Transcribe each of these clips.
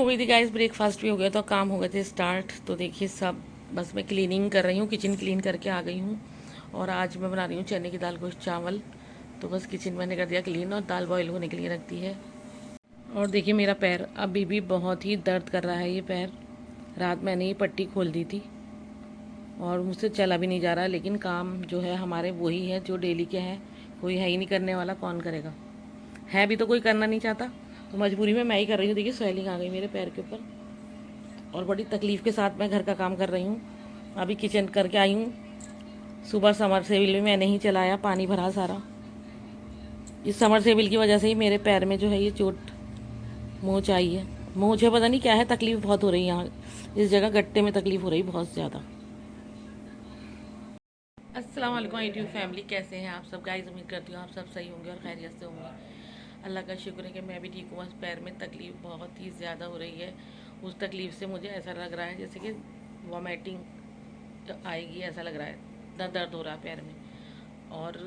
गई थी guys, breakfast भी हो गया, तो काम हो गए थे स्टार्ट। तो देखिए सब बस मैं क्लीनिंग कर रही हूँ, किचन क्लीन करके आ गई हूँ। और आज मैं बना रही हूँ चने की दाल गोश्त चावल। तो बस किचन मैंने कर दिया क्लीन और दाल बॉईल होने के लिए रख दी है। और देखिए मेरा पैर अभी भी बहुत ही दर्द कर रहा है। ये पैर रात मैंने ये पट्टी खोल दी थी और मुझसे चला भी नहीं जा रहा। लेकिन काम जो है हमारे वही है जो डेली के हैं, कोई है ही नहीं करने वाला, कौन करेगा। है भी तो कोई करना नहीं चाहता, तो मजबूरी में मैं ही कर रही हूँ। देखिए स्वेलिंग आ गई मेरे पैर के ऊपर और बड़ी तकलीफ़ के साथ मैं घर का काम कर रही हूँ। अभी किचन करके आई हूँ। सुबह समर सेविल में मैंने ही चलाया, पानी भरा सारा। इस समर सेविल की वजह से ही मेरे पैर में जो है ये चोट मोच आई है। मुझे पता नहीं क्या है, तकलीफ़ बहुत हो रही है यहाँ इस जगह, गट्टे में तकलीफ़ हो रही बहुत ज़्यादा। अस्सलाम वालेकुम यूट्यूब फैमिली, कैसे हैं आप सब गाइस। उम्मीद करती हूँ आप सब सही होंगे और खैरियत से होंगे। अल्लाह का शुक्र है कि मैं भी ठीक हूँ। बस पैर में तकलीफ़ बहुत ही ज़्यादा हो रही है। उस तकलीफ़ से मुझे ऐसा लग रहा है जैसे कि वॉमिटिंग आएगी, ऐसा लग रहा है। दर्द दर्द हो रहा है पैर में। और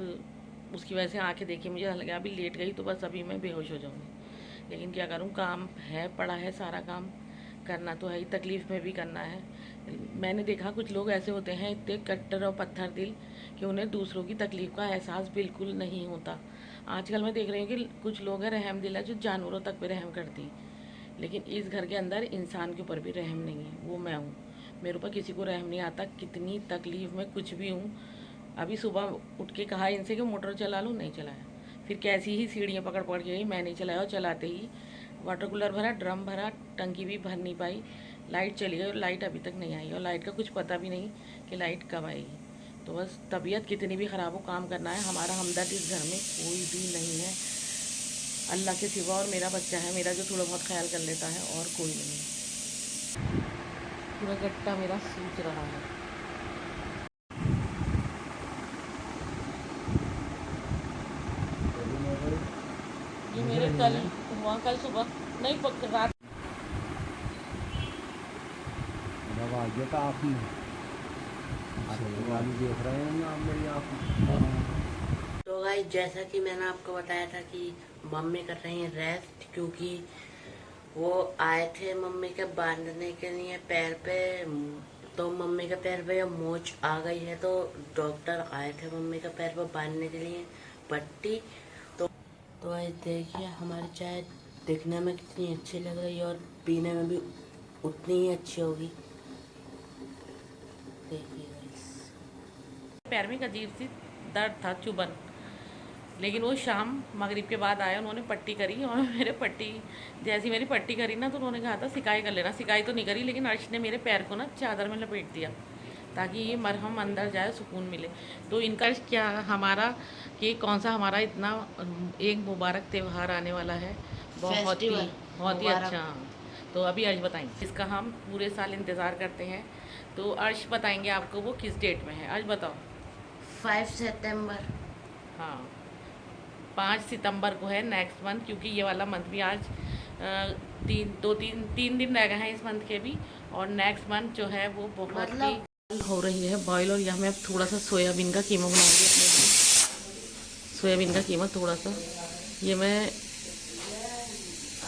उसकी वजह से आंखें देखिए, मुझे लगा अभी लेट गई तो बस अभी मैं बेहोश हो जाऊँगी। लेकिन क्या करूँ, काम है, पड़ा है, सारा काम करना तो है ही, तकलीफ़ में भी करना है। मैंने देखा कुछ लोग ऐसे होते हैं इतने कट्टर और पत्थर दिल कि उन्हें दूसरों की तकलीफ़ का एहसास बिल्कुल नहीं होता। आजकल मैं देख रही हूँ कि कुछ लोग हैं रहम दिल है जो जानवरों तक पे रहम करती हैं। लेकिन इस घर के अंदर इंसान के ऊपर भी रहम नहीं है, वो मैं हूँ। मेरे ऊपर किसी को रहम नहीं आता, कितनी तकलीफ़ में कुछ भी हूँ। अभी सुबह उठ के कहा इनसे कि मोटर चला लूँ, नहीं चलाया। फिर कैसी ही सीढ़ियाँ पकड़ पकड़ के गई, मैं नहीं चलाया। और चलाते ही वाटर कूलर भरा, ड्रम भरा, टंकी भी भर नहीं पाई। लाइट चली गई और लाइट अभी तक नहीं आई, और लाइट का कुछ पता भी नहीं कि लाइट कब आएगी। तो बस तबीयत कितनी भी ख़राब हो, काम करना है। हमारा हमदर्द इस घर में कोई भी नहीं है अल्लाह के सिवा, और मेरा बच्चा है मेरा जो थोड़ा बहुत ख्याल कर लेता है, और कोई नहीं। पूरा गट्टा मेरा सूज रहा है। ये मेरे कल हुआ, कल सुबह नहीं रात। दरवाजे का आप ही वाली देख रहे हैं आप मेरी आँख। तो गाइस, जैसा कि मैंने आपको बताया था कि मम्मी कर रही हैं रेस्ट, क्योंकि वो आए थे मम्मी के बांधने के लिए पैर पे। तो मम्मी के पैर पे मोच आ गई है, तो डॉक्टर आए थे मम्मी के पैर पे बांधने के लिए पट्टी। तो गाइस देखिए हमारी चाय दिखने में कितनी अच्छी लग रही है और पीने में भी उतनी ही अच्छी होगी। देखिए गाइस, पैर में एक अजीब सी दर्द था, चुभन। लेकिन वो शाम मगरिब के बाद आया, उन्होंने पट्टी करी और मेरे पट्टी जैसी मेरी पट्टी करी ना, तो उन्होंने कहा था सिकाई कर लेना। सिकाई तो नहीं करी, लेकिन अर्श ने मेरे पैर को ना चादर में लपेट दिया ताकि ये मरहम अंदर जाए, सुकून मिले। तो इनका क्या हमारा कि कौन सा हमारा इतना एक मुबारक त्यौहार आने वाला है, बहुत ही फेस्टिवल बहुत ही मुबारक। अच्छा। तो अभी अर्श बताएंगे, इसका हम पूरे साल इंतज़ार करते हैं। तो अर्श बताएंगे आपको वो किस डेट में है। अर्श बताओ। 5 सितंबर। हाँ, 5 सितंबर को है, नेक्स्ट मंथ। क्योंकि ये वाला मंथ भी आज तीन दिन रह गए हैं इस मंथ के भी। और नेक्स्ट मंथ जो है वो बहुत ही मतलब हो रही है बॉयल। और यहाँ मैं अब थोड़ा सा सोयाबीन का कीमा बनाऊंगी अपने लिए। सोयाबीन का कीमा थोड़ा सा, ये मैं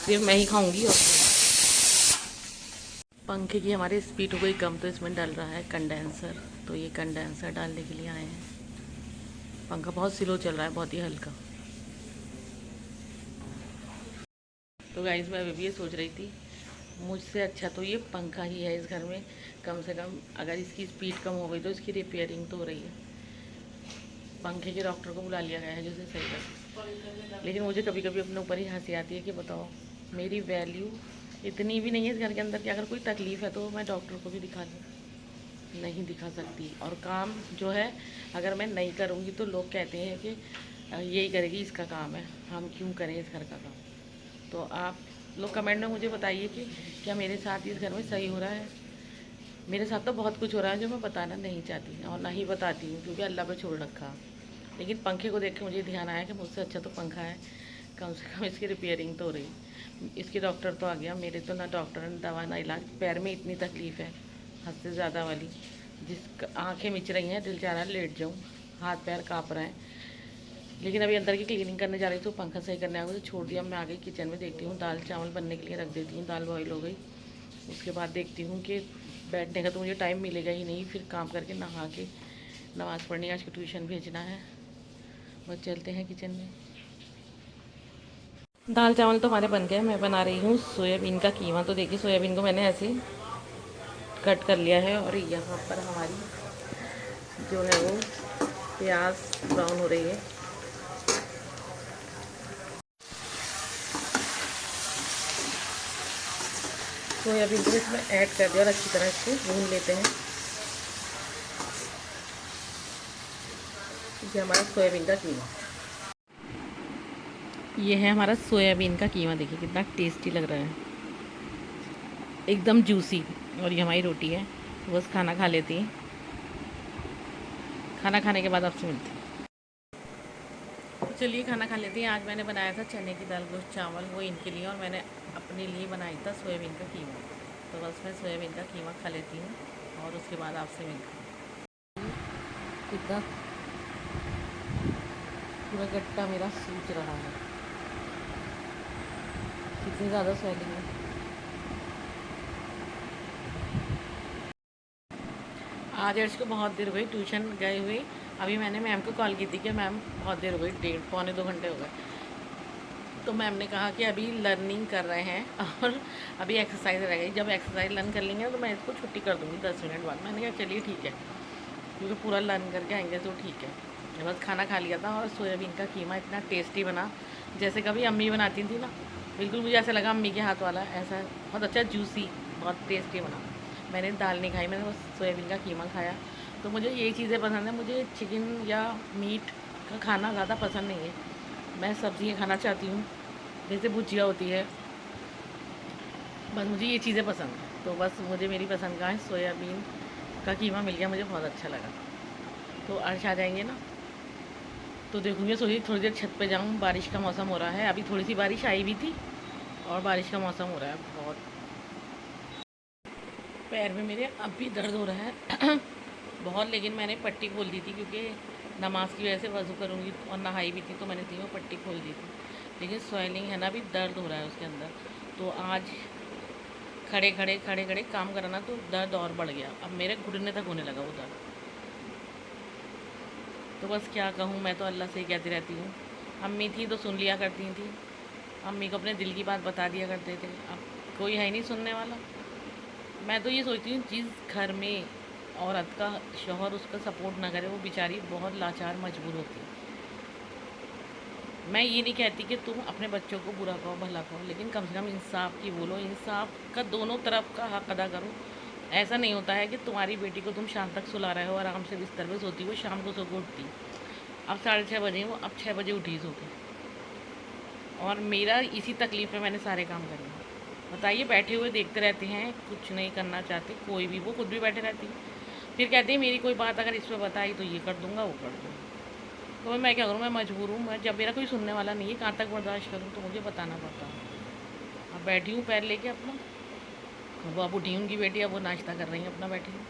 सिर्फ मैं ही खाऊंगी। और पंखे की हमारी स्पीड हो गई कम, तो इसमें डल रहा है कंडेंसर। तो ये कंडेंसर डालने के लिए आए हैं। पंखा बहुत स्लो चल रहा है, बहुत ही हल्का। तो गाइस मैं अभी भी ये सोच रही थी, मुझसे अच्छा तो ये पंखा ही है इस घर में। कम से कम अगर इसकी स्पीड कम हो गई तो इसकी रिपेयरिंग तो हो रही है। पंखे के डॉक्टर को बुला लिया गया है जो इसे सही कर। लेकिन मुझे कभी कभी अपने ऊपर ही हंसी आती है कि बताओ, मेरी वैल्यू इतनी भी नहीं है इस घर के अंदर कि अगर कोई तकलीफ़ है तो मैं डॉक्टर को भी दिखा लूँ। नहीं दिखा सकती। और काम जो है अगर मैं नहीं करूँगी तो लोग कहते हैं कि यही करेगी, इसका काम है, हम क्यों करें इस घर का काम। तो आप लोग कमेंट में मुझे बताइए कि क्या मेरे साथ इस घर में सही हो रहा है। मेरे साथ तो बहुत कुछ हो रहा है जो मैं बताना नहीं चाहती और ना ही बताती हूँ, क्योंकि अल्लाह पे छोड़ रखा। लेकिन पंखे को देख के मुझे ध्यान आया कि मुझसे अच्छा तो पंखा है, कम से कम इसकी रिपेयरिंग तो हो रही। इसकी डॉक्टर तो आ गया, मेरे तो ना डॉक्टर ने दवा ना इलाज। पैर में इतनी तकलीफ़ है हद से ज़्यादा वाली, जिस आँखें मिच रही हैं, दिल चाह रहा है लेट जाऊँ, हाथ पैर काँप रहे हैं। लेकिन अभी अंदर की क्लीनिंग करने जा रही थी तो पंखा सही करने आ गई, तो छोड़ दिया। मैं आ गई किचन में, देखती हूँ दाल चावल बनने के लिए रख देती हूँ। दाल बॉईल हो गई, उसके बाद देखती हूँ कि बैठने का तो मुझे टाइम मिलेगा ही नहीं, फिर काम करके नहा के नमाज़ पढ़नी, आज की ट्यूशन भेजना है। बस चलते हैं किचन में। दाल चावल तो हमारे बन गए। मैं बना रही हूँ सोयाबीन का कीमा। तो देखिए सोयाबीन को मैंने ऐसे कट कर लिया है और यहाँ पर हमारी जो है वो प्याज ब्राउन हो रही है। सोयाबीन को इसमें ऐड कर दिया और अच्छी तरह इसको भून लेते हैं। ये हमारा सोयाबीन का कीमा, ये है हमारा सोयाबीन का कीमा। देखिए कितना टेस्टी लग रहा है, एकदम जूसी। और ये हमारी रोटी है। तो बस खाना खा लेती हैं, खाना खाने के बाद आपसे मिलती हैं। तो चलिए खाना खा लेते हैं। आज मैंने बनाया था चने की दाल गोश्त चावल, वो इनके लिए, और मैंने अपने लिए बनाया था सोयाबीन का कीमा। तो बस मैं सोयाबीन का कीमा खा लेती हूँ और उसके बाद आपसे मिलती हूँ। कितना पूरा गट्टा मेरा सूज रहा है, कितनी ज़्यादा स्वेलिंग है। आज अर्श को बहुत देर हो गई ट्यूशन गए हुए। अभी मैंने मैम को कॉल की थी कि मैम बहुत देर हो गई, 1.5-2 घंटे हो गए। तो मैम ने कहा कि अभी लर्निंग कर रहे हैं और अभी एक्सरसाइज रह गई, जब एक्सरसाइज लर्न कर लेंगे तो मैं इसको छुट्टी कर दूँगी 10 मिनट बाद। मैंने कहा चलिए ठीक है, क्योंकि पूरा लर्न करके आएंगे तो ठीक है। बस खाना खा लिया था और सोयाबीन का कीमा इतना टेस्टी बना जैसे कभी अम्मी बनाती थी ना, बिल्कुल मुझे ऐसा लगा अम्मी के हाथ वाला। ऐसा बहुत अच्छा जूसी, बहुत टेस्टी बना। मैंने दाल नहीं खाई, मैंने बस सोयाबीन का कीमा खाया। तो मुझे यही चीज़ें पसंद है, मुझे चिकन या मीट का खाना ज़्यादा पसंद नहीं है। मैं सब्ज़ियाँ खाना चाहती हूँ, जैसे भुजिया होती है, बस मुझे ये चीज़ें पसंद है। तो बस मुझे मेरी पसंद का है सोयाबीन का कीमा मिल गया, मुझे बहुत अच्छा लगा। तो अर्श आ जाएंगे ना तो देखूँगी, सोची थोड़ी देर छत पे जाऊँ। बारिश का मौसम हो रहा है, अभी थोड़ी सी बारिश आई भी थी और बारिश का मौसम हो रहा है बहुत। पैर में मेरे अब भी दर्द हो रहा है बहुत, लेकिन मैंने पट्टी खोल दी थी क्योंकि नमाज की वजह से वज़ू करूँगी और नहाई भी थी, तो मैंने दी वो पट्टी खोल दी थी। लेकिन स्वेलिंग है ना, अभी दर्द हो रहा है उसके अंदर। तो आज खड़े खड़े काम कराना तो दर्द और बढ़ गया, अब मेरे घुटने तक होने लगा वो दर्द। तो बस क्या कहूँ, मैं तो अल्लाह से ही कहती रहती हूँ। अम्मी थी तो सुन लिया करती थी, अम्मी को अपने दिल की बात बता दिया करते थे। अब कोई है ही नहीं सुनने वाला। मैं तो ये सोचती हूँ जिस घर में औरत का शौहर उसका सपोर्ट ना करे, वो बेचारी बहुत लाचार मजबूर होती है। मैं ये नहीं कहती कि तुम अपने बच्चों को बुरा कहो भला कहो, लेकिन कम से कम इंसाफ की बोलो, इंसाफ का दोनों तरफ का हक अदा करो। ऐसा नहीं होता है कि तुम्हारी बेटी को तुम शाम तक सुला रहे हो, आराम से बिस्तर पे सोती, वो शाम को सो के उठती। अब 6:30 बजे, वो अब 6 बजे उठी सो के। और मेरा इसी तकलीफ़ में मैंने सारे काम करे। बताइए, बैठे हुए देखते रहते हैं, कुछ नहीं करना चाहते कोई भी। वो खुद भी बैठे रहती है, फिर कहते हैं मेरी कोई बात अगर इस पर बताई तो ये कर दूँगा वो कर दूँगा। तो मैं क्या करूँ, मैं मजबूर हूँ। मैं जब मेरा कोई सुनने वाला नहीं है, कहाँ तक बर्दाश्त करूँ, तो मुझे बताना पड़ता है। अब बैठी हूँ पैर लेके अपना, वो अब उठी उनकी बेटी, अब वो नाश्ता कर रही हैं अपना बैठी हूँ।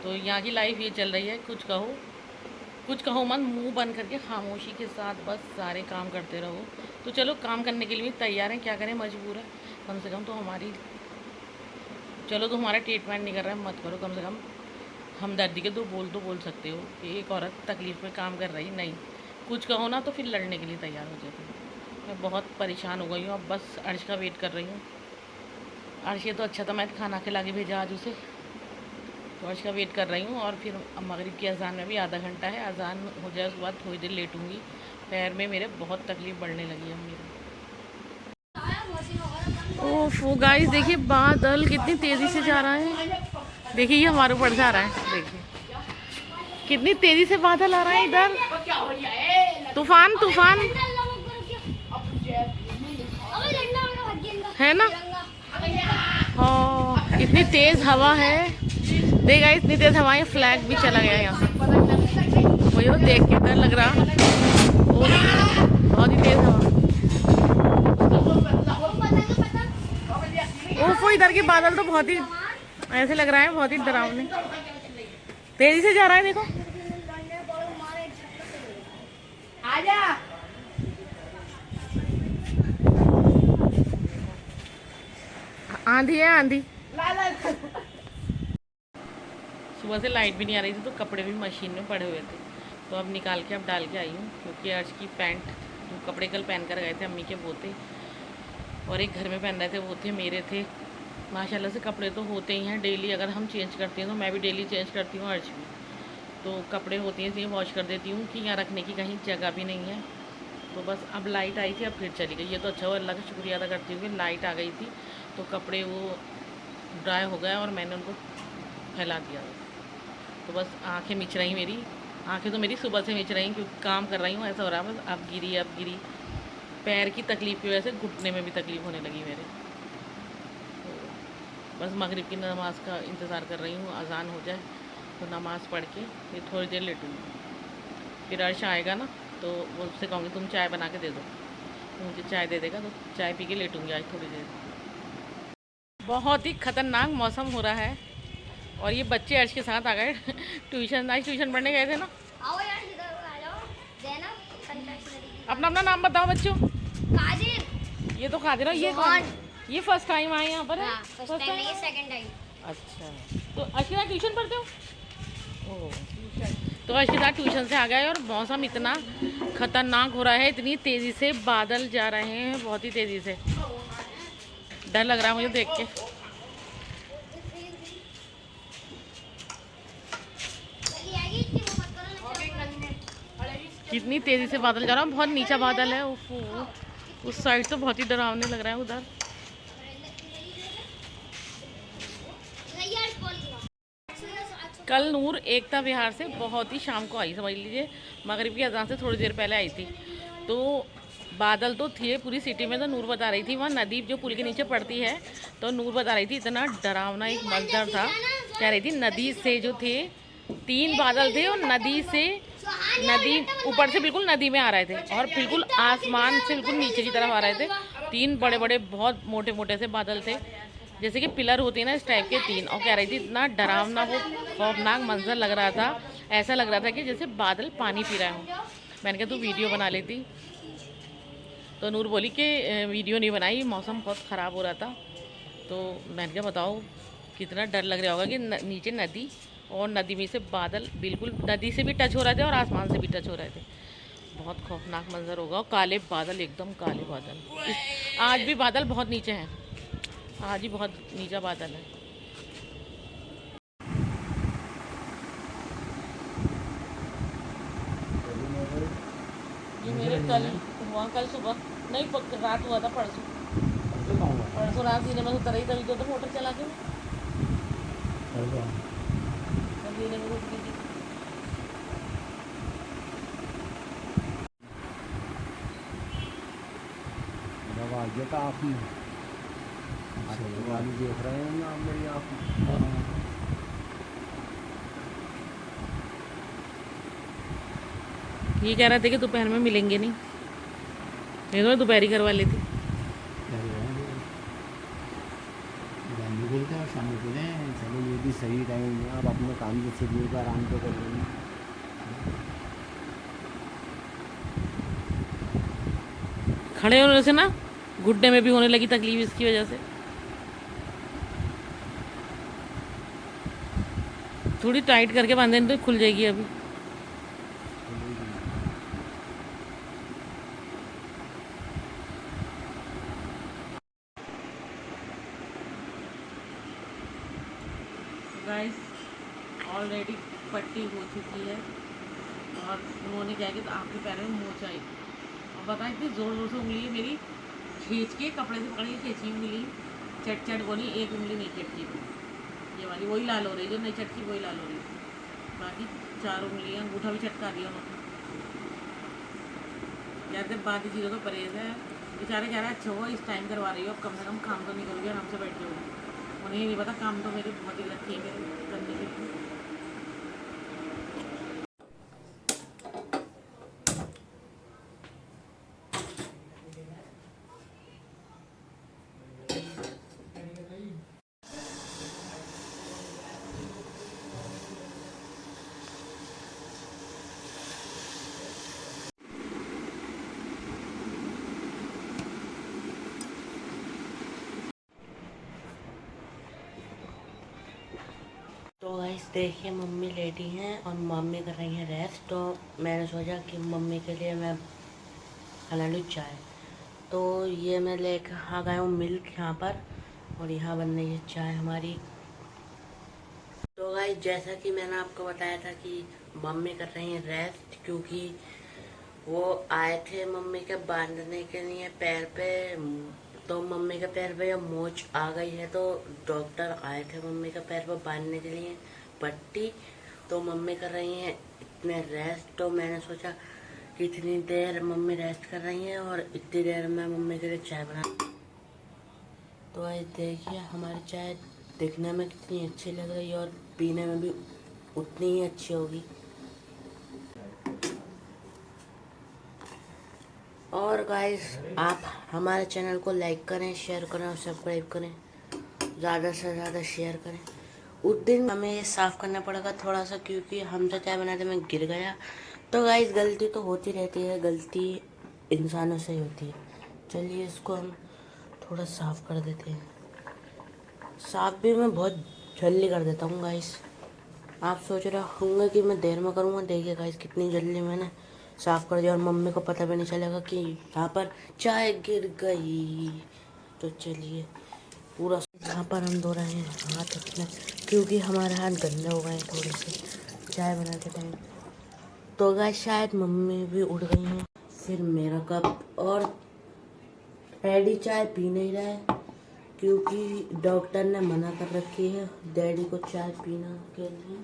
तो यहाँ की लाइफ ये चल रही है, कुछ कहो मत, मुंह बंद करके खामोशी के साथ बस सारे काम करते रहो। तो चलो काम करने के लिए भी तैयार हैं, क्या करें, मजबूर है। कम से कम तो हमारी, चलो तो हमारा ट्रीटमेंट नहीं कर रहा है, मत करो, कम से कम हमदर्दी के 2 बोल तो बोल सकते हो कि एक औरत तकलीफ़ में काम कर रही। नहीं, कुछ कहो ना तो फिर लड़ने के लिए तैयार हो जाती हूँ। मैं बहुत परेशान हो गई हूँ, अब बस अर्श का वेट कर रही हूँ। अर्श ये तो अच्छा था, मैं खाना खिला के भेजा आज उसे, तो अर्श का वेट कर रही हूँ। और फिर मगरिब की अजान में भी आधा घंटा है, अजान हो जाए उसके बाद थोड़ी देर लेटूँगी। पैर में मेरे बहुत तकलीफ़ बढ़ने लगी है मेरी। ओह गाइस, देखिए बादल कितनी तेज़ी से जा रहा है। देखिए ये हमारे ऊपर जा रहा है, देखिए कितनी तेज़ी से बादल आ रहा है इधर। तूफान है ना। हाँ, इतनी तेज़ हवा है। देखा, इतनी तेज़ हवा है, फ्लैग भी चला गया यहाँ से। मुझे तो देख के डर लग रहा, बहुत ही तेज़ हवा। ओफो, इधर के बादल तो बहुत ही ऐसे लग रहा है, बहुत ही डरावने, तेजी से जा रहा है। देखो आजा। आंधी है आंधी। ला ला। सुबह से लाइट भी नहीं आ रही थी तो कपड़े भी मशीन में पड़े हुए थे, तो अब निकाल के अब डाल के आई हूँ, क्योंकि अर्श की पैंट जो कपड़े कल पहन कर गए थे अम्मी के वो थे, और एक घर में पहन रहे थे वो थे, मेरे थे। माशाल्लाह से कपड़े तो होते ही हैं डेली, अगर हम चेंज करते हैं तो मैं भी डेली चेंज करती हूँ, अर्श भी। तो कपड़े होते हैं इसलिए वॉश कर देती हूँ कि यहाँ रखने की कहीं जगह भी नहीं है। तो बस अब लाइट आई थी, अब फिर चली गई। ये तो अच्छा हुआ, अल्लाह का शुक्रिया अदा करती हूँ कि लाइट आ गई थी तो कपड़े वो ड्राई हो गए और मैंने उनको फैला दिया। तो बस आंखें मिच रही मेरी, आंखें तो मेरी सुबह से मिच रही क्योंकि काम कर रही हूँ, ऐसा हो रहा है बस अब गिरी। पैर की तकलीफ़ की वजह से घुटने में भी तकलीफ़ होने लगी मेरे। तो बस मगरिब की नमाज़ का इंतज़ार कर रही हूँ, अजान हो जाए तो नमाज़ पढ़ के फिर थोड़ी देर लेटूँगी। फिर अर्श आएगा ना तो वो उससे कहूँगी तुम चाय बना के दे दो, तो मुझे चाय दे देगा तो चाय पी के लेटूँगी आज थोड़ी देर। बहुत ही ख़तरनाक मौसम हो रहा है और ये बच्चे अर्श के साथ आ गए ट्यूशन, आज ट्यूशन पढ़ने गए थे ना। आओ यार इधर आ जाओ। जैनब कन्फेक्शनरी। अपना अपना नाम बताओ बच्चों। कादिर। ये तो खाते रहो, ये जोहान। कौन? ये फर्स्ट टाइम आए यहाँ पर है? हाँ, फर्स्ट टाइम नहीं, सेकंड टाइम। अच्छा, तो अर्शिता ट्यूशन पढ़ते हो? ओह, तो अर्शिता ट्यूशन से आ गए और मौसम इतना खतरनाक हो रहा है, इतनी तेज़ी से बादल जा रहे हैं, बहुत ही तेज़ी से। डर लग रहा है मुझे देख के। कितनी तेज़ी से बादल जा रहा है, बहुत नीचा बादल है। ओफो, उस साइड तो बहुत ही डरावने लग रहा है उधर। कल नूर एकता विहार से बहुत ही शाम को आई, समझ लीजिए मगरिब की अजान से थोड़ी देर पहले आई थी। तो बादल तो थे पूरी सिटी में, तो नूर बता रही थी वहाँ नदी जो पुल के नीचे पड़ती है, तो नूर बता रही थी इतना डरावना एक मंजर था। कह रही थी नदी से जो थे 3 बादल थे और नदी ऊपर से बिल्कुल नदी में आ रहे थे और बिल्कुल आसमान से बिल्कुल नीचे की तरफ आ रहे थे। 3 बड़े बड़े बहुत मोटे मोटे से बादल थे, जैसे कि पिलर होती है ना, इस टाइप के 3। और कह रही थी इतना डरावना वो खौफनाक मंजर लग रहा था, ऐसा लग रहा था कि जैसे बादल पानी पी रहे हों। मैंने कहा तू वीडियो बना लेती, तो नूर बोली कि वीडियो नहीं बनाई, मौसम बहुत ख़राब हो रहा था। तो मैंने कहा बताओ कितना डर लग रहा होगा कि नीचे नदी और नदी में से बादल बिल्कुल नदी से भी टच हो रहे थे और आसमान से भी टच हो रहे थे। बहुत खौफनाक मंजर होगा। और काले बादल, एकदम काले बादल। आज भी बादल बहुत नीचे हैं, आज ही बहुत नीचा बादल है। ये मेरे कल हुआ, कल सुबह नहीं, रात हुआ था, परसों रात सीने में उतर ही, तभी तो मोटर चला के सीने में उठ गई थी। दरवाजे का आप ही वाली देख रहे हैं ना मेरी आप। ये कह रहे थे कि दोपहर में मिलेंगे नहीं, नहीं तो मैं दोपहर ही करवा लेती। और शाम को चलो ये भी सही टाइम है, आप अपने काम से शेड्यूल का आराम तो कर लेंगे। खड़े होने से ना घुटने में भी होने लगी तकलीफ इसकी वजह से। थोड़ी टाइट करके बांधे तो खुल जाएगी अभी। गाइस ऑलरेडी पट्टी हो चुकी है और उन्होंने क्या किया, तो आपके पैरों में मोच आई और बताएं इतनी ज़ोर ज़ोर से उंगली मेरी खींच के कपड़े से पकड़ी, खींची उंगली, चट चट बोली, एक उंगली नहीं चटकी, ये वाली वही लाल हो रही, जो नहीं चटकी वही लाल हो रही, बाकी 4 उंगलियाँ, अंगूठा भी चटका दिया उन्होंने। कहते बाकी चीज़ों का परहेज़ है। बेचारे कह रहे अच्छा हुआ इस टाइम करवा रही हो, अब कम से कम काम तो नहीं करोगे, आराम से बैठ जाओगे। उन्हें नहीं पता काम तो मेरी बहुत ही रखी है मेरे करने के लिए। तो गाइस देखिए मम्मी लेटी हैं और मम्मी कर रही हैं रेस्ट। तो मैंने सोचा कि मम्मी के लिए मैं बना लूँ चाय। तो ये मैं लेकर आ गया हूँ मिल्क यहाँ पर, और यहाँ बन रही है चाय हमारी। तो गाइस जैसा कि मैंने आपको बताया था कि मम्मी कर रही हैं रेस्ट, क्योंकि वो आए थे मम्मी के बांधने के लिए पैर पे। तो मम्मी के पैर पे जब मोच आ गई है तो डॉक्टर आए थे मम्मी के पैर पे बांधने के लिए पट्टी। तो मम्मी कर रही हैं इतने रेस्ट। तो मैंने सोचा कि इतनी देर मम्मी रेस्ट कर रही हैं और इतनी देर में मम्मी के लिए चाय बना। तो आज देखिए हमारी चाय दिखने में कितनी अच्छी लग रही है और पीने में भी उतनी ही अच्छी होगी। और गाइस आप हमारे चैनल को लाइक करें, शेयर करें और सब्सक्राइब करें, ज़्यादा से ज़्यादा शेयर करें। उस दिन हमें ये साफ़ करना पड़ेगा थोड़ा सा, क्योंकि हमसे चाय बनाते में गिर गया। तो गाइस गलती तो होती रहती है, गलती इंसानों से ही होती है। चलिए इसको हम थोड़ा साफ़ कर देते हैं। साफ़ भी मैं बहुत जल्दी कर देता हूँ गाइस। आप सोच रहे होंगे कि मैं देर में करूँगा, देखिए गाइस कितनी जल्दी मैंने साफ़ कर दिया और मम्मी को पता भी नहीं चलेगा कि यहाँ पर चाय गिर गई। तो चलिए पूरा यहाँ पर हम धो रहे हैं हाथ अपने, क्योंकि हमारे हाथ गंदे हो गए हैं थोड़े से चाय बनाते टाइम। तो गाइस शायद मम्मी भी उठ गई हैं। फिर मेरा कप और डैडी चाय पी नहीं रहा है, क्योंकि डॉक्टर ने मना कर रखी है डैडी को चाय पीना के लिए।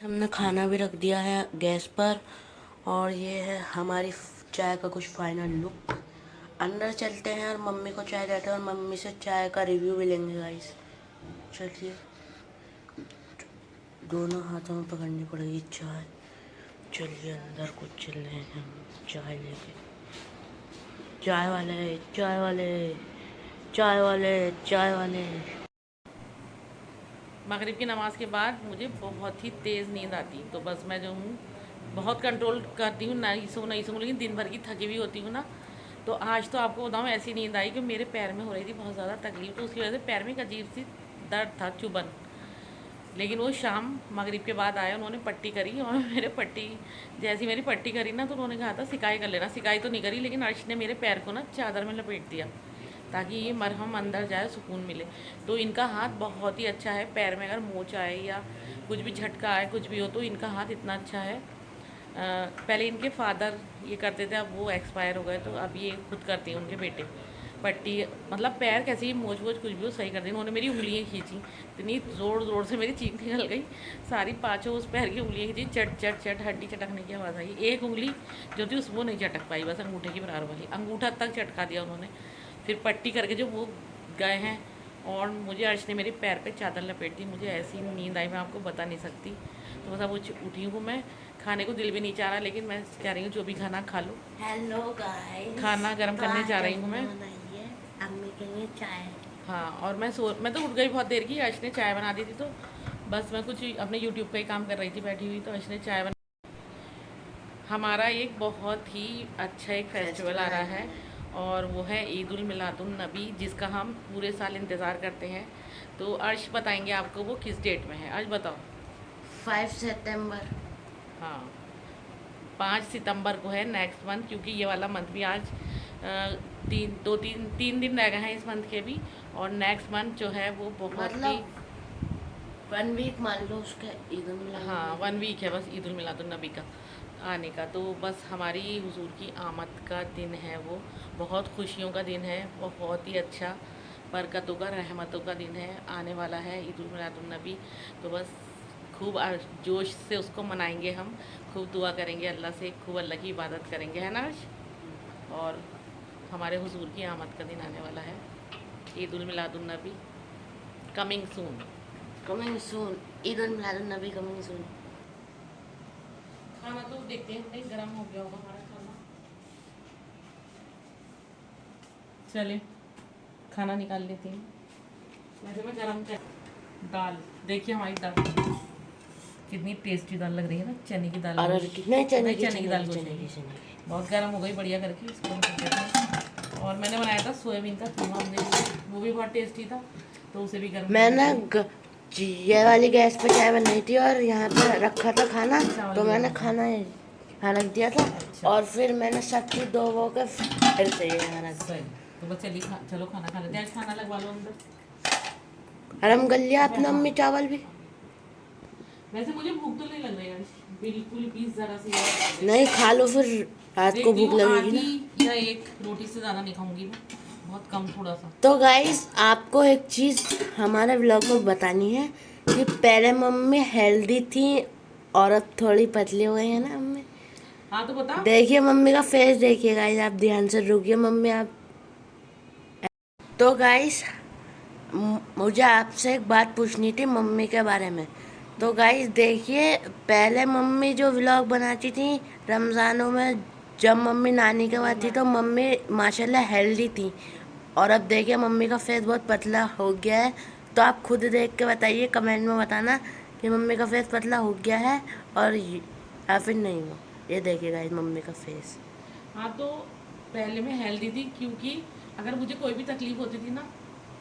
हमने खाना भी रख दिया है गैस पर, और ये है हमारी चाय का कुछ फाइनल लुक। अंदर चलते हैं और मम्मी को चाय देते हैं और मम्मी से चाय का रिव्यू भी लेंगे गाइस। चलिए दोनों हाथों में पकड़नी पड़ेगी चाय। चलिए अंदर कुछ चल रहे हैं हम चाय लेके। चाय वाले, चाय वाले, चाय वाले, चाय वाले। मगरिब की नमाज़ के बाद मुझे बहुत ही तेज़ नींद आती, तो बस मैं जो हूँ बहुत कंट्रोल करती हूँ, नहीं सोऊँ, लेकिन दिन भर की थकी हुई होती हूँ ना। तो आज तो आपको बताऊँ ऐसी नींद आई कि मेरे पैर में हो रही थी बहुत ज़्यादा तकलीफ, तो उसकी वजह से पैर में एक अजीब सी दर्द था, चुभन। लेकिन वो शाम मगरिब के बाद आया, उन्होंने पट्टी करी और मेरे पट्टी जैसी मेरी पट्टी करी ना, तो उन्होंने कहा था सिकाई कर लेना। सिकाई तो नहीं करी, लेकिन अर्श ने मेरे पैर को ना चादर में लपेट दिया ताकि ये मरहम अंदर जाए, सुकून मिले। तो इनका हाथ बहुत ही अच्छा है। पैर में अगर मोच आए या कुछ भी झटका आए, कुछ भी हो, तो इनका हाथ इतना अच्छा है। पहले इनके फादर ये करते थे, अब वो एक्सपायर हो गए, तो अब ये खुद करते हैं उनके बेटे पट्टी। मतलब पैर कैसे ही मोच वोच कुछ भी हो सही कर दी। उन्होंने मेरी उंगलियाँ खींची, इतनी ज़ोर ज़ोर से मेरी चीख निकल गई सारी, पाँचों उस पैर की उंगलियाँ खींची, चट चट चट हड्डी चटकने की आवाज़ आई। एक उंगली जो थी वो नहीं चटक पाई, बस अंगूठे की बराबर वाली, अंगूठा तक चटका दिया उन्होंने। फिर पट्टी करके जो वो गए हैं, और मुझे अर्श ने मेरे पैर पे चादर लपेट दी। मुझे ऐसी नींद आई मैं आपको बता नहीं सकती। तो बस अब उठी हूँ मैं, खाने को दिल भी नहीं चाह रहा, लेकिन मैं कह रही हूँ जो भी खाना खा लो। हेलो गाइस, खाना गर्म करने जा रही हूँ मैं। अम्मी के लिए चाय। हाँ, और मैं तो उठ गई बहुत देर की। अर्श ने चाय बना दी थी, तो बस मैं कुछ अपने यूट्यूब का ही काम कर रही थी बैठी हुई, तो अर्श ने चाय बना। हमारा एक बहुत ही अच्छा एक फेस्टिवल आ रहा है, और वो है ईद उल मिलादुन नबी, जिसका हम पूरे साल इंतज़ार करते हैं। तो अर्श बताएंगे आपको वो किस डेट में है। अर्श बताओ। 5 सितंबर। हाँ, 5 सितंबर को है, नेक्स्ट मंथ, क्योंकि ये वाला मंथ भी आज तीन दिन रह गए हैं इस मंथ के भी। और नेक्स्ट मंथ जो है वो बहुत ही 1 वीक मान लो उसके ईद उल मिलाद। हाँ, 1 वीक है बस ईद उल मिलादुन नबी का आने का। तो बस हमारी हुजूर की आमद का दिन है, वो बहुत खुशियों का दिन है, बहुत ही अच्छा बरकतों का, रहमतों का दिन है, आने वाला है ईद उल मिलादुन नबी। तो बस खूब जोश से उसको मनाएंगे हम, खूब दुआ करेंगे अल्लाह से, खूब अल्लाह की इबादत करेंगे, है ना अर्श? और हमारे हुजूर की आमद का दिन आने वाला है, ईद उल मिलादुन नबी कमिंग सून। ईद उल मिलादुन नबी कमिंग सून। खाना तो देखते हैं भाई, गर्म हो गया होगा हमारा खाना। चले खाना निकाल लेती हूँ। वैसे मैं गरम कर दाल, देखिए हमारी दाल कितनी टेस्टी दाल लग रही है ना, चने की दाल। और कितने चने नहीं, की चने की दाल चने गोश्त की की। चने बहुत गर्म हो गई, बढ़िया करके इसको हम कर देते हैं। और मैंने बनाया था सोयाबीन का कीमा, हमने वो भी बहुत टेस्टी था, तो उसे भी गर्म मैं कर ना देते हैं। ये वाली गैस पे चाय बनाई थी और यहाँ पे रखा था खाना, चावल तो भी मैंने बनाए। खाना रख दिया था। अच्छा। और फिर मैंने सब्जी दो वो के फिर से ये खाना रख सही। तो बस चलिए चलो खाना खा लेते हैं। आज खाना लगवा लो अंदर। गरम कर लिया आपने हाँ। अम्मी चावल भी? वैसे मुझे भूख तो नहीं लग रही है बिल्कुल भी, जरा सी। नहीं खा लो, फिर रात को देखती भूख हूँ लगेगी ना। आधी या एक रोटी से ज़्यादा नहीं खाऊंगी मैं, बहुत कम, थोड़ा सा। तो गाइस आपको एक चीज़ हमारे व्लॉग में बतानी है कि पहले मम्मी हेल्दी थी और अब थोड़ी पतली हो गई है ना मम्मी। हाँ तो बता। देखिए मम्मी का फेस देखिए गाइस, आप ध्यान से रुकिए मम्मी आप। तो गाइस मुझे आपसे एक बात पूछनी थी मम्मी के बारे में। तो गाइस देखिए, पहले मम्मी जो व्लॉग बनाती थी रमज़ानों में, जब मम्मी नानी के पास थी तो मम्मी माशाल्लाह हेल्दी थी, और अब देखिए मम्मी का फेस बहुत पतला हो गया है। तो आप खुद देख के बताइए, कमेंट में बताना कि मम्मी का फेस पतला हो गया है या फिर नहीं हो। ये देखिए गाइस मम्मी का फेस। हाँ तो पहले मैं हेल्दी थी, क्योंकि अगर मुझे कोई भी तकलीफ होती थी ना,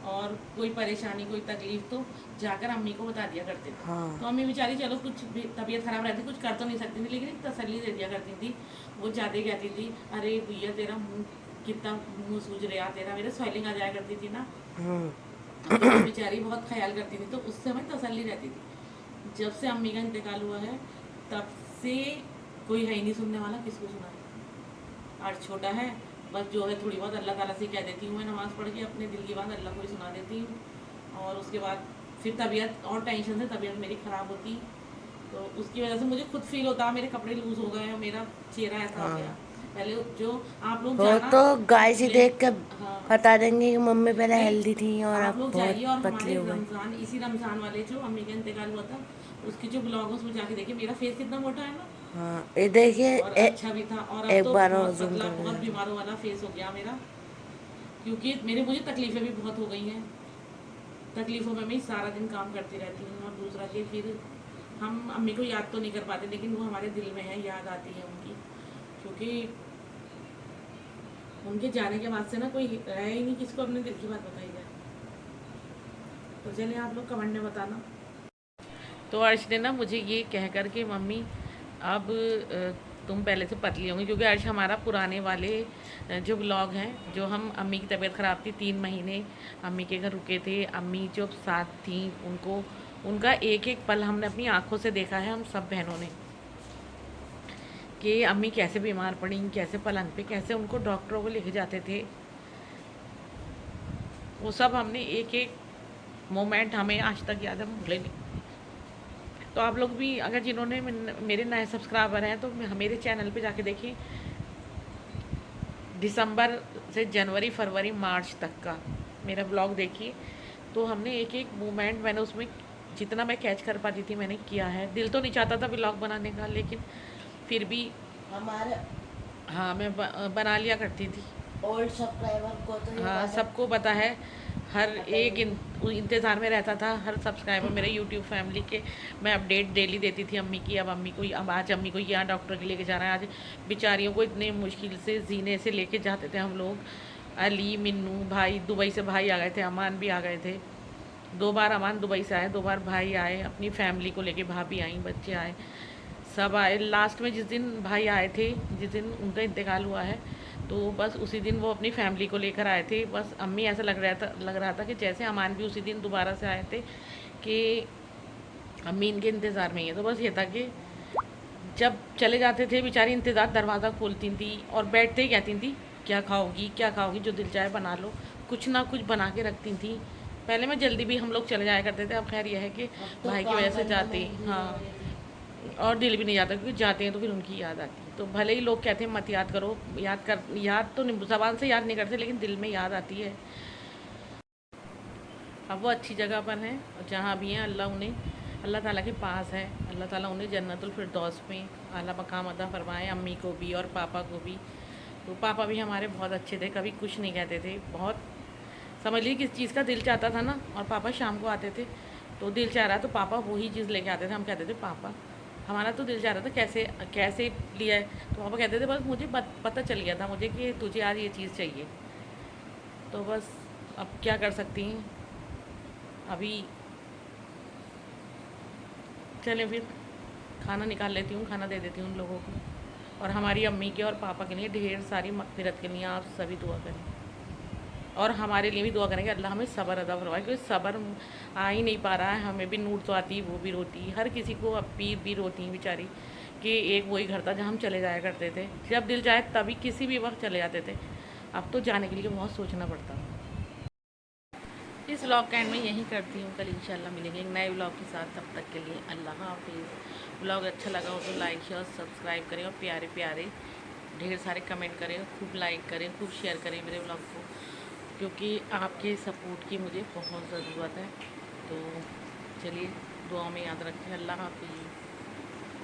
और कोई परेशानी कोई तकलीफ, तो जाकर अम्मी को बता दिया करते थे। हाँ। तो अम्मी बेचारी चलो कुछ भी तबीयत खराब रहती, कुछ कर तो नहीं सकती थी, लेकिन एक तसल्ली दे दिया करती थी। वो जाते कहती थी, अरे भैया तेरा मुंह कितना मुंह सूज रहा तेरा, मेरे स्वेलिंग आ जाया करती थी ना, तो वो बेचारी बहुत ख्याल करती थी, तो उससे हमें तसल्ली रहती थी। जब से अम्मी का इंतकाल हुआ है तब से कोई है ही नहीं सुनने वाला, किसको सुनाए। आज छोटा है, बस जो है थोड़ी बहुत अल्लाह ताला से कह देती हूँ मैं, नमाज़ पढ़ के अपने दिल की बात अल्लाह को ही सुना देती हूँ। और उसके बाद फिर तबीयत और टेंशन से तबीयत मेरी ख़राब होती, तो उसकी वजह से मुझे खुद फील होता, मेरे कपड़े लूज़ हो गए, मेरा चेहरा ऐसा हो गया। पहले जो आप लोग वो जाना तो गाइस ही देख के हाँ, बता देंगे कि मम्मी पहले नहीं, हेल्दी थी और आप अब लोग जाइए और बहुत पतली हमारे हो गई। रमज़ान, इसी रमज़ान वाले जो अम्मी का इंतकाल हुआ था, उसकी जो ब्लॉग है उसमें जाके देखिए, मेरा फेस कितना मोटा है ना, हाँ ये देखिए और अच्छा भी था। और अब एक तो बार और बहुत जूम पतला, कर बहुत देना। बीमारों वाला फेस हो गया मेरा, क्योंकि मुझे तकलीफ़ें भी बहुत हो गई हैं। तकलीफ़ों में मैं सारा दिन काम करती रहती हूँ, और दूसरा कि फिर हम अम्मी को याद तो नहीं कर पाते, लेकिन वो हमारे दिल में है, याद आती है उनकी, क्योंकि उनके जाने के बाद से ना कोई रहे ही नहीं किसको अपने दिल की बात बताई जाए। तो चलिए आप लोग कमेंट में बताना। तो अर्श ने ना मुझे ये कह कर के, मम्मी अब तुम पहले से पतली होंगी, क्योंकि अर्श हमारा पुराने वाले जो ब्लॉग हैं, जो हम अम्मी की तबीयत ख़राब थी 3 महीने अम्मी के घर रुके थे, अम्मी जो साथ थी उनको, उनका एक एक पल हमने अपनी आँखों से देखा है, हम सब बहनों ने, कि अम्मी कैसे बीमार पड़ी, कैसे पलंग पे, कैसे उनको डॉक्टरों को लेके जाते थे। वो सब हमने एक एक मोमेंट हमें आज तक याद है, हम भूले नहीं। तो आप लोग भी अगर जिन्होंने मेरे नए सब्सक्राइबर हैं तो मेरे चैनल पे जाके देखिए, दिसंबर से जनवरी फरवरी मार्च तक का मेरा ब्लॉग देखिए। तो हमने एक एक मोमेंट, मैंने उसमें जितना मैं कैच कर पाती थी मैंने किया है। दिल तो नहीं चाहता था ब्लॉग बनाने का, लेकिन फिर भी हमारे हाँ मैं बना लिया करती थी। ओल्ड सब्सक्राइबर को तो ये हाँ बात सबको पता है, हर एक इंतज़ार में रहता था, हर सब्सक्राइबर मेरे यूट्यूब फैमिली के। मैं अपडेट डेली देती थी अम्मी की, अब आज अम्मी को यहाँ डॉक्टर के लेके जाना है। आज बेचारियों को इतने मुश्किल से जीने से लेके जाते थे हम लोग। अली, मिन्नू भाई, दुबई से भाई आ गए थे, अमान भी आ गए थे, 2 बार अमान दुबई से आए, 2 बार भाई आए, अपनी फैमिली को लेके, भाभी आई, बच्चे आए, सब आए। लास्ट में जिस दिन भाई आए थे, जिस दिन उनका इंतकाल हुआ है, तो बस उसी दिन वो अपनी फैमिली को लेकर आए थे। बस अम्मी ऐसा लग रहा था कि जैसे अमान भी उसी दिन दोबारा से आए थे, कि अम्मी इनके इंतज़ार में ही है। तो बस ये था कि जब चले जाते थे बेचारी, इंतज़ार दरवाज़ा खोलती थी और बैठते ही कहती थी, क्या खाओगी क्या खाओगी, जो दिल चाहे बना लो, कुछ ना कुछ बना के रखती थी। पहले में जल्दी भी हम लोग चले जाया करते थे, अब खैर यह है कि भाई की वजह से जाते, हाँ, और दिल भी नहीं जाता, क्योंकि जाते हैं तो फिर उनकी याद आती है। तो भले ही लोग कहते हैं मत याद करो, याद तो नहीं, ज़बान से याद नहीं करते, लेकिन दिल में याद आती है। अब वो अच्छी जगह पर हैं, और जहाँ भी हैं अल्लाह ताला के पास है, अल्लाह ताला उन्हें जन्नतुल फिरदौस में आला मकाम अता फरमाए, अम्मी को भी और पापा को भी। तो पापा भी हमारे बहुत अच्छे थे, कभी कुछ नहीं कहते थे, बहुत समझ लीजिए किस चीज़ का दिल चाहता था ना, और पापा शाम को आते थे तो दिल चाह रहा तो पापा वही चीज़ लेके आते थे। हम कहते थे पापा हमारा तो दिल चाह रहा था कैसे कैसे लिया है, तो पापा कहते थे बस मुझे पता चल गया था मुझे कि तुझे आज ये चीज़ चाहिए। तो बस अब क्या कर सकती हैं। अभी चलें फिर खाना निकाल लेती हूँ, खाना दे देती हूँ उन लोगों को। और हमारी अम्मी के और पापा के लिए ढेर सारी मग़फ़िरत के लिए आप सभी दुआ करें, और हमारे लिए भी दुआ करेंगे अल्लाह हमें सब्र अता फरमाए, क्योंकि सब्र आ ही नहीं पा रहा है। हमें भी नूर तो आती, वो भी रोती, हर किसी को अब पीर भी रोती हैं बेचारी कि एक वही घर था जहाँ हम चले जाया करते थे, जब दिल चाहे तभी किसी भी वक्त चले जाते थे। अब तो जाने के लिए बहुत सोचना पड़ता। इस व्लॉग का एंड में यहीं करती हूँ, कल इंशाल्लाह मिलेंगे एक नए व्लॉग के साथ। तब तक के लिए अल्लाह हाफिज़। व्लॉग अच्छा लगा हो तो लाइक शेयर सब्सक्राइब करें, और प्यारे प्यारे ढेर सारे कमेंट करें, खूब लाइक करें, खूब शेयर करें मेरे व्लॉग को, क्योंकि आपके सपोर्ट की मुझे बहुत ज़रूरत है। तो चलिए दुआ में याद रखें। अल्लाह हाफिज़।